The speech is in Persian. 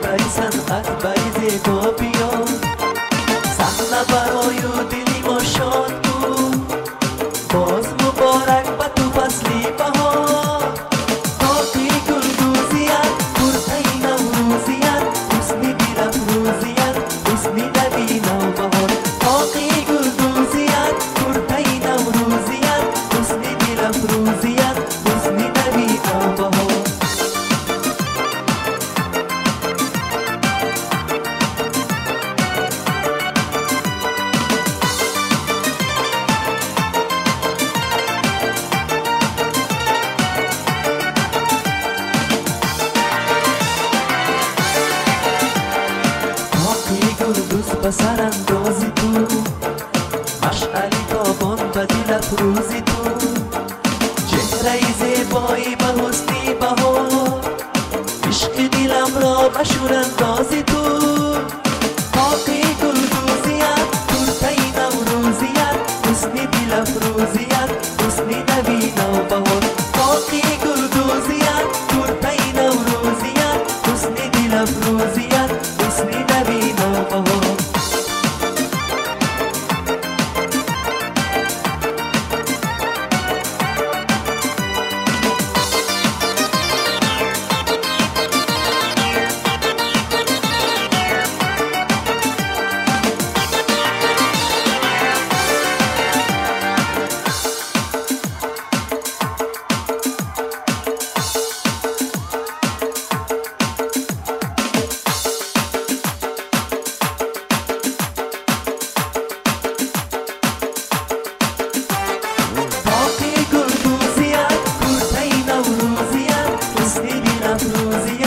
چهره صنعت بریز با بیا صحنه برای دلی ما شاد بود باز مبارک به تو فصلی بهار باقی گلدوزیت برده نوروزیت حسنی دل افروزیت حسنی نبی نوبهار باقی گلدوزیت برده نوروزیت حسنی دل افروزیت حسنی نبی نوبهار بسر اندازی تو مشعلی تابان به دل افروزی تو چهره زیبایی به حسنی بهار عشق دلم را به شور اندازی تو باقی گلدوزیت ترته نوروزیت حسنی دل افروزیت حسنی نبی نوبهار باقی گلدوزیت ترته نوروزیت حسنی دل افروزیت حسنی نبی نوبهار حسنی دل افروزی